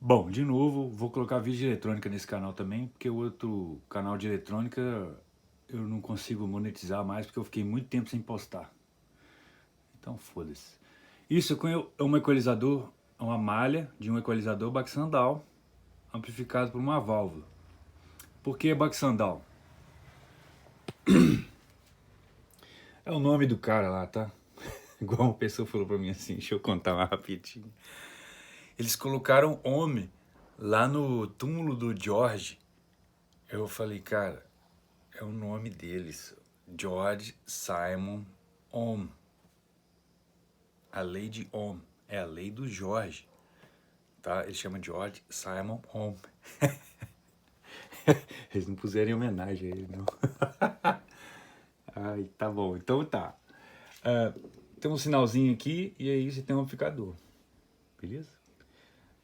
Bom, de novo, vou colocar vídeo de eletrônica nesse canal também, porque o outro canal de eletrônica eu não consigo monetizar mais, porque eu fiquei muito tempo sem postar. Então foda-se. Isso é um equalizador, uma malha de um equalizador Baxandal, amplificado por uma válvula. Por que Baxandal? É o nome do cara lá, tá? Igual uma pessoa falou pra mim assim, deixa eu contar mais rapidinho. Eles colocaram homem lá no túmulo do George. Eu falei, cara, é o nome deles. George Simon Ohm. A lei de Ohm. É a lei do Jorge. Tá? Ele chama George Simon Ohm. Eles não puseram em homenagem a ele, não. Ai, tá bom. Então tá. Tem um sinalzinho aqui e aí você tem um amplificador. Beleza?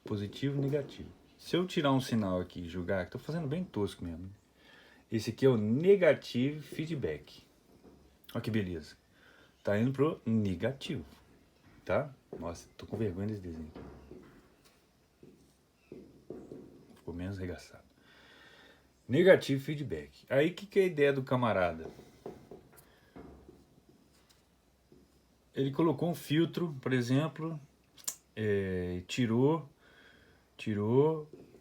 Positivo e negativo. Se eu tirar um sinal aqui e jogar, tô fazendo bem tosco mesmo. Esse aqui é o negative feedback. Olha que beleza. Tá indo pro negativo. Tá? Nossa, tô com vergonha desse desenho aqui. Ficou menos arregaçado. Negativo feedback. Aí o que é a ideia do camarada? Ele colocou um filtro, por exemplo, tirou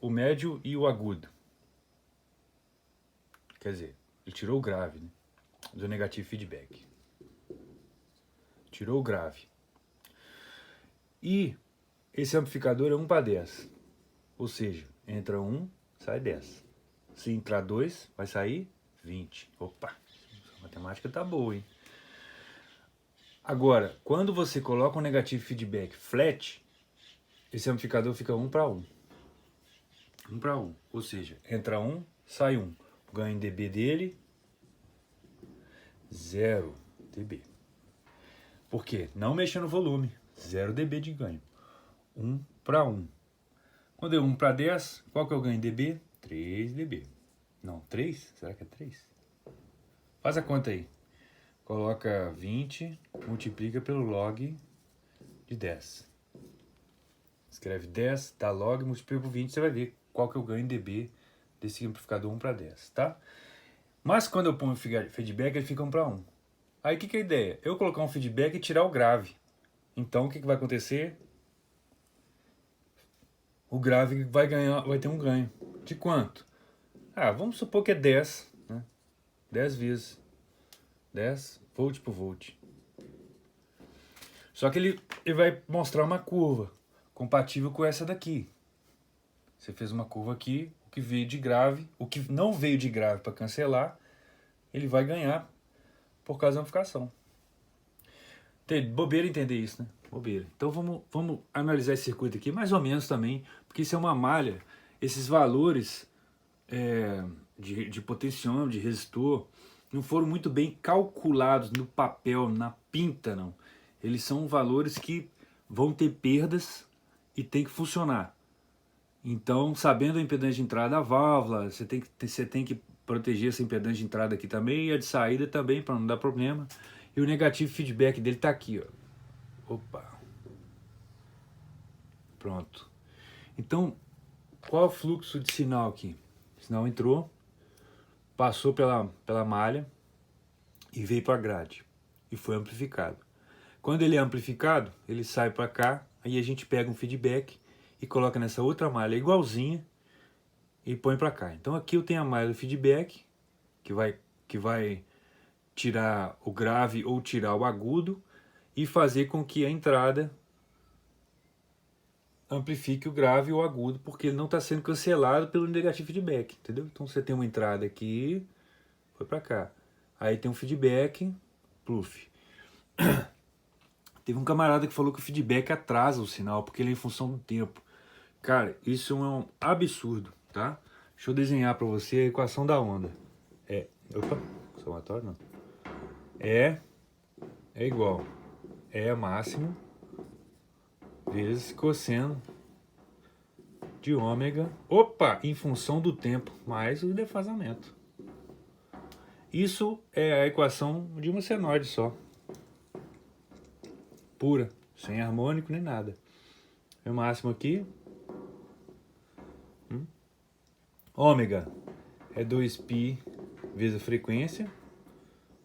o médio e o agudo. Quer dizer, ele tirou o grave, né, do negativo feedback. Tirou o grave. E esse amplificador é 1 para 10. Ou seja, entra 1, sai 10. Se entrar 2, vai sair 20. Opa, a matemática tá boa, hein? Agora, quando você coloca um negativo feedback flat, esse amplificador fica 1 para 1. 1 para 1. Ou seja, entra 1, sai 1. O ganho em dB dele, 0 dB. Por quê? Não mexa no volume. 0 dB de ganho. 1 para 1. Quando é 1 para 10, qual que é o ganho em dB? 3 dB. Não, 3? Será que é 3? Faz a conta aí. Coloca 20, multiplica pelo log de 10. Escreve 10, dá log, multiplica por 20, você vai ver qual que é o ganho em dB desse amplificador 1 para 10, tá? Mas quando eu ponho feedback, ele fica 1 para 1. Aí o que é a ideia? Eu colocar um feedback e tirar o grave. Então o que vai acontecer? O grave vai ter um ganho. De quanto? Vamos supor que é 10, né? 10 vezes 10 volt por volt. Só que ele vai mostrar uma curva compatível com essa daqui. Você fez uma curva aqui, o que veio de grave, o que não veio de grave para cancelar, ele vai ganhar por causa da amplificação. Bobeira entender isso, né? Bobeira. Então vamos analisar esse circuito aqui, mais ou menos também, porque isso é uma malha. Esses valores de potenciômetro, de resistor, não foram muito bem calculados no papel, na pinta, não. Eles são valores que vão ter perdas e tem que funcionar. Então, sabendo a impedância de entrada da válvula, você tem que proteger essa impedância de entrada aqui também e a de saída também, para não dar problema. E o negativo feedback dele está aqui, ó. Opa. Pronto. Então, qual é o fluxo de sinal aqui? O sinal entrou, passou pela malha e veio para a grade. E foi amplificado. Quando ele é amplificado, ele sai para cá, aí a gente pega um feedback e coloca nessa outra malha igualzinha e põe para cá. Então aqui eu tenho a malha do feedback, que vai tirar o grave ou tirar o agudo e fazer com que a entrada amplifique o grave ou o agudo, porque ele não está sendo cancelado pelo negativo feedback, entendeu? Então você tem uma entrada aqui, foi para cá. Aí tem um feedback, pluf. Teve um camarada que falou que o feedback atrasa o sinal, porque ele é em função do tempo. Cara, isso é um absurdo, tá? Deixa eu desenhar para você a equação da onda. Opa, somatório não. É igual. É máximo vezes cosseno de ômega, em função do tempo, mais o defasamento. Isso é a equação de uma senoide só. Pura, sem harmônico nem nada. É o máximo aqui, Ômega é 2π vezes a frequência.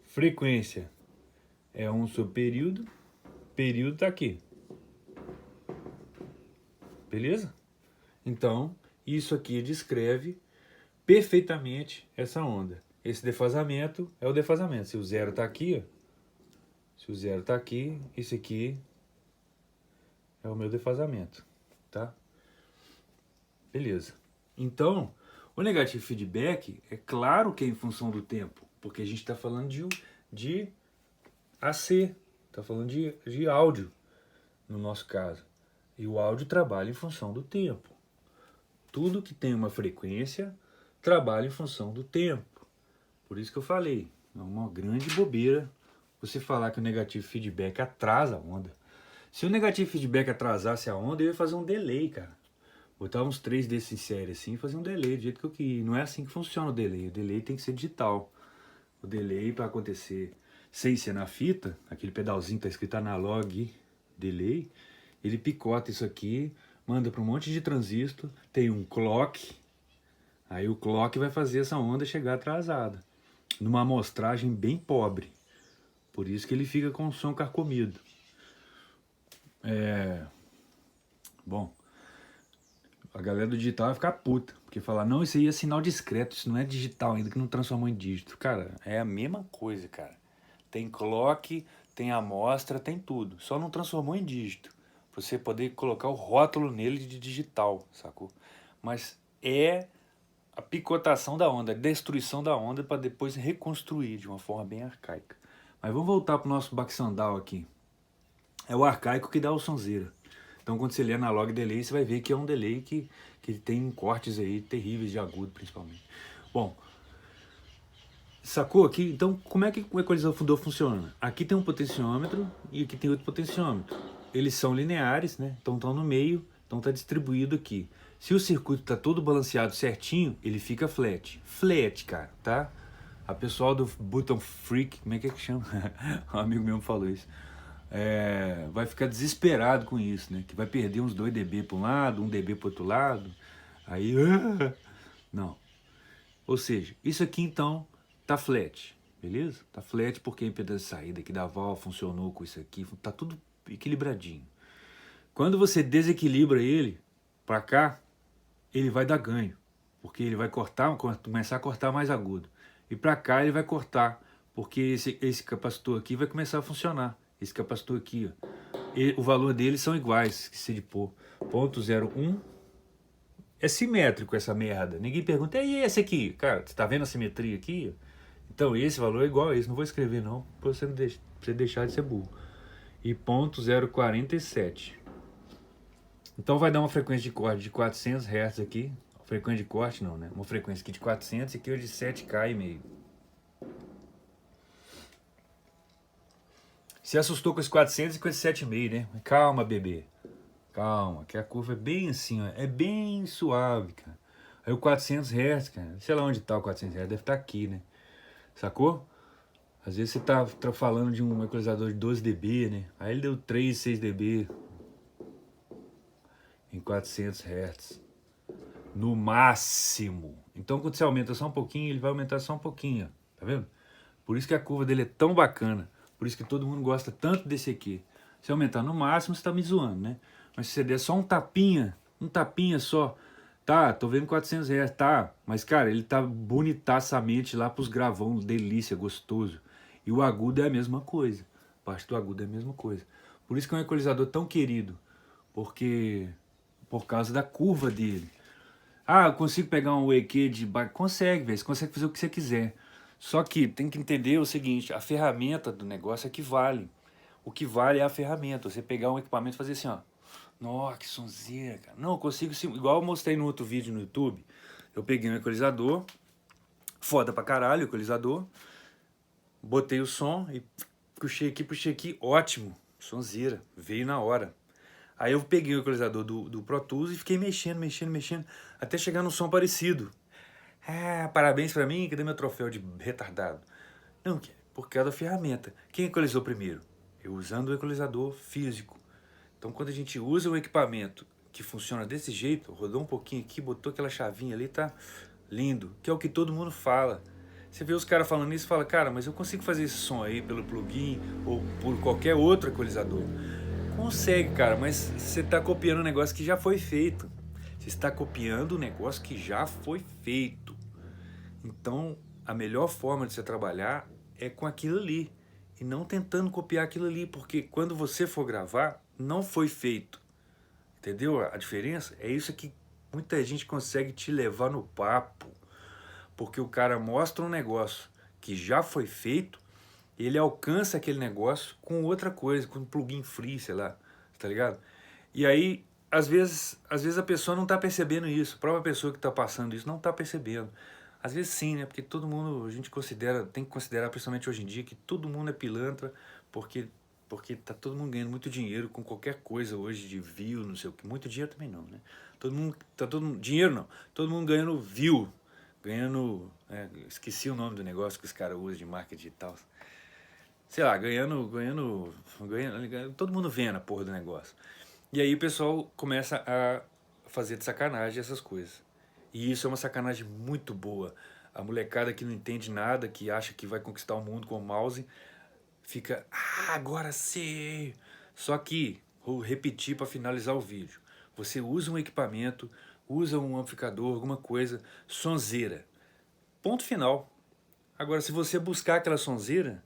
Frequência é 1 sobre período. Período está aqui. Beleza? Então, isso aqui descreve perfeitamente essa onda. Esse defasamento é o defasamento. Se o zero está aqui, ó, se o zero está aqui, esse aqui é o meu defasamento, tá? Beleza. Então, o negativo feedback é claro que é em função do tempo, porque a gente está falando de AC, está falando de áudio, no nosso caso. E o áudio trabalha em função do tempo. Tudo que tem uma frequência trabalha em função do tempo. Por isso que eu falei, é uma grande bobeira você falar que o negativo feedback atrasa a onda. Se o negativo feedback atrasasse a onda, eu ia fazer um delay, cara. Botar uns 3 desses em série assim e fazer um delay do jeito que eu queria. Não é assim que funciona o delay. O delay tem que ser digital. O delay, para acontecer sem ser na fita, aquele pedalzinho que tá escrito analog delay, ele picota isso aqui, manda para um monte de transistor, tem um clock, aí o clock vai fazer essa onda chegar atrasada, numa amostragem bem pobre. Por isso que ele fica com o som carcomido. Bom, a galera do digital vai ficar puta, porque falar, não, isso aí é sinal discreto, isso não é digital ainda, que não transformou em dígito. Cara, é a mesma coisa, cara. Tem clock, tem amostra, tem tudo. Só não transformou em dígito. Pra você poder colocar o rótulo nele de digital, sacou? Mas é a picotação da onda, a destruição da onda para depois reconstruir de uma forma bem arcaica. Mas vamos voltar pro nosso Baxandal aqui. É o arcaico que dá o sonzeira. Então quando você lê analog delay, você vai ver que é um delay que tem cortes aí terríveis de agudo, principalmente. Bom, sacou aqui? Então como é que o equalizador funciona? Aqui tem um potenciômetro e aqui tem outro potenciômetro. Eles são lineares, né? Então estão no meio, então está distribuído aqui. Se o circuito está todo balanceado certinho, ele fica flat. Flat, cara, tá? A pessoal do Button Freak, como é que chama? Um amigo meu falou isso. Vai ficar desesperado com isso, né? Que vai perder uns 2 dB para um lado, 1 dB para outro lado. Aí, não. Ou seja, isso aqui então tá flat, beleza? Tá flat porque a impedância de saída aqui da válvula funcionou com isso aqui, tá tudo equilibradinho. Quando você desequilibra ele para cá, ele vai dar ganho, porque ele vai começar a cortar mais agudo. E para cá ele vai cortar, porque esse capacitor aqui vai começar a funcionar. Esse capacitor aqui, ó, o valor deles são iguais, esqueci de pôr, 0,01. É simétrico essa merda. Ninguém pergunta, e esse aqui? Cara, você tá vendo a simetria aqui? Então esse valor é igual a esse. Não vou escrever não, pra você deixar de ser burro. E 0,047. Então vai dar uma frequência de corte de 400 Hz aqui. Frequência de corte não, né? Uma frequência aqui de 400 e aqui de 7K e meio. Se assustou com esse 400 e com esse 7,5, né? Calma, bebê. Calma, que a curva é bem assim, ó. É bem suave, cara. Aí o 400 Hz, cara. Sei lá onde tá o 400 Hz. Deve estar aqui, né? Sacou? Às vezes você tá falando de um equalizador de 12 dB, né? Aí ele deu 3, 6 dB em 400 Hz. No máximo. Então quando você aumenta só um pouquinho, ele vai aumentar só um pouquinho, tá vendo? Por isso que a curva dele é tão bacana. Por isso que todo mundo gosta tanto desse aqui. Se aumentar no máximo, você tá me zoando, né? Mas se você der só um tapinha só, tá, tô vendo 400 Hz, tá, mas cara, ele tá bonitaçamente lá pros gravão, delícia, gostoso. E o agudo é a mesma coisa, parte do agudo é a mesma coisa. Por isso que é um equalizador tão querido, porque por causa da curva dele. Ah, eu consigo pegar um EQ de baixo? Consegue, velho, você consegue fazer o que você quiser. Só que tem que entender o seguinte, a ferramenta do negócio é que vale. O que vale é a ferramenta, você pegar um equipamento e fazer assim, ó. Nossa, que sonzeira, cara. Não, eu consigo sim. Igual eu mostrei no outro vídeo no YouTube. Eu peguei um equalizador. Foda pra caralho o equalizador. Botei o som e puxei aqui. Ótimo. Sonzeira. Veio na hora. Aí eu peguei o equalizador do Pro Tools e fiquei mexendo. Até chegar num som parecido. Ah, parabéns pra mim, cadê meu troféu de retardado? Não, por causa da ferramenta. Quem equalizou primeiro? Eu usando o equalizador físico. Então quando a gente usa um equipamento que funciona desse jeito, rodou um pouquinho aqui, botou aquela chavinha ali, tá? lindo, que é o que todo mundo fala. Você vê os caras falando isso e fala, cara, mas eu consigo fazer esse som aí pelo plugin ou por qualquer outro equalizador. Consegue, cara, mas você está copiando um negócio que já foi feito. Você está copiando um negócio que já foi feito. Então, a melhor forma de você trabalhar é com aquilo ali. E não tentando copiar aquilo ali, porque quando você for gravar, não foi feito. Entendeu a diferença? É isso que muita gente consegue te levar no papo. Porque o cara mostra um negócio que já foi feito, ele alcança aquele negócio com outra coisa, com um plugin free, sei lá, tá ligado? E aí, às vezes a pessoa não tá percebendo isso, a própria pessoa que tá passando isso não tá percebendo. Às vezes sim, né? Porque todo mundo, a gente considera, tem que considerar, principalmente hoje em dia, que todo mundo é pilantra, porque tá todo mundo ganhando muito dinheiro com qualquer coisa hoje de view, não sei o que. Muito dinheiro também não, né? Dinheiro não, todo mundo ganhando view, ganhando, esqueci o nome do negócio que os caras usam de marketing digital. Sei lá, ganhando, todo mundo vendo a porra do negócio. E aí o pessoal começa a fazer de sacanagem essas coisas. E isso é uma sacanagem muito boa. A molecada que não entende nada, que acha que vai conquistar o mundo com o mouse, fica, agora sim. Só que, vou repetir para finalizar o vídeo. Você usa um equipamento, usa um amplificador, alguma coisa, sonzeira. Ponto final. Agora, se você buscar aquela sonzeira,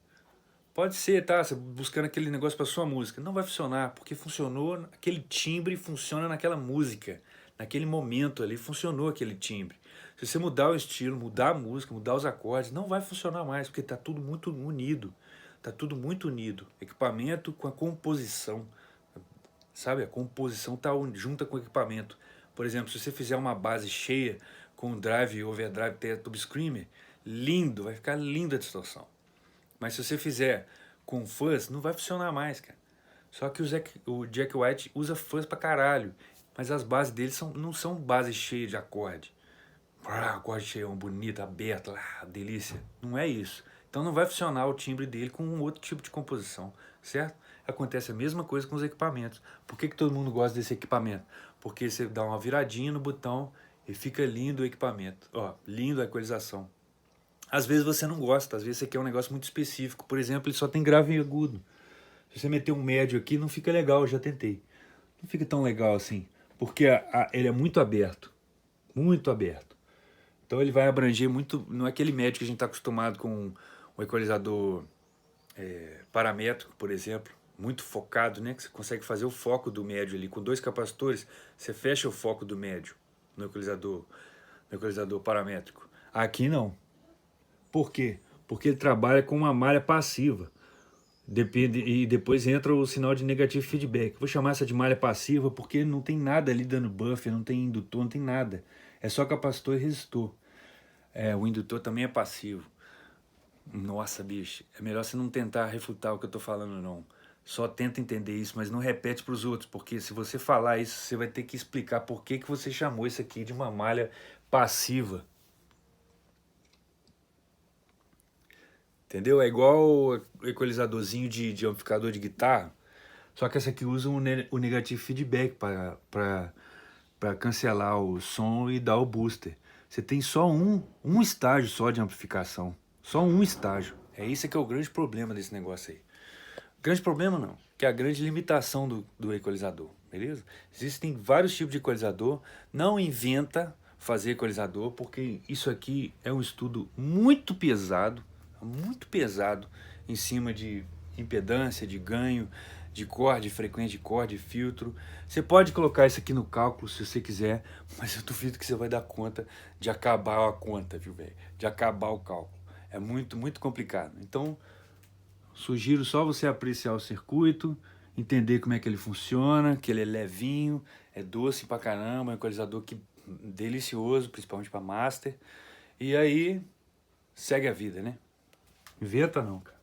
pode ser, tá? Você buscando aquele negócio para sua música. Não vai funcionar, porque funcionou, aquele timbre funciona naquela música. Naquele momento ali, funcionou aquele timbre. Se você mudar o estilo, mudar a música, mudar os acordes, não vai funcionar mais, porque tá tudo muito unido. Tá tudo muito unido. Equipamento com a composição. Sabe? A composição tá junta com o equipamento. Por exemplo, se você fizer uma base cheia com drive, overdrive, tube screamer, lindo, vai ficar linda a distorção. Mas se você fizer com fuzz, não vai funcionar mais, cara. Só que o Jack White usa fuzz pra caralho. Mas as bases dele não são bases cheias de acorde. Acorde cheio, bonito, aberto, delícia. Não é isso. Então não vai funcionar o timbre dele com um outro tipo de composição, certo? Acontece a mesma coisa com os equipamentos. Por que todo mundo gosta desse equipamento? Porque você dá uma viradinha no botão e fica lindo o equipamento. Ó, lindo a equalização. Às vezes você não gosta, às vezes você quer um negócio muito específico. Por exemplo, ele só tem grave e agudo. Se você meter um médio aqui, não fica legal, eu já tentei. Não fica tão legal assim, porque ele é muito aberto. Muito aberto. Então ele vai abranger muito, não é aquele médio que a gente está acostumado com um equalizador paramétrico, por exemplo, muito focado, né? Que você consegue fazer o foco do médio ali. Com 2 capacitores, você fecha o foco do médio no equalizador paramétrico. Aqui não. Por quê? Porque ele trabalha com uma malha passiva. E depois entra o sinal de negativo feedback. Vou chamar essa de malha passiva porque não tem nada ali dando buffer, não tem indutor, não tem nada. É só capacitor e resistor. O indutor também é passivo. Nossa, bicho, é melhor você não tentar refutar o que eu tô falando, não. Só tenta entender isso, mas não repete para os outros, porque se você falar isso, você vai ter que explicar por que você chamou isso aqui de uma malha passiva. Entendeu? É igual o equalizadorzinho de amplificador de guitarra, só que essa aqui usa o negativo feedback para cancelar o som e dar o booster. Você tem só um estágio só de amplificação. Só um estágio. É isso que é o grande problema desse negócio aí. Grande problema não, que é a grande limitação do equalizador, beleza? Existem vários tipos de equalizador. Não inventa fazer equalizador, porque isso aqui é um estudo muito pesado em cima de impedância, de ganho, de corte, de frequência de corte, de filtro. Você pode colocar isso aqui no cálculo se você quiser, mas eu duvido que você vai dar conta de acabar a conta, viu, velho? De acabar o cálculo. É muito, muito complicado. Então, sugiro só você apreciar o circuito, entender como é que ele funciona, que ele é levinho, é doce pra caramba, é um equalizador delicioso, principalmente para master. E aí, segue a vida, né? Inventa não, cara.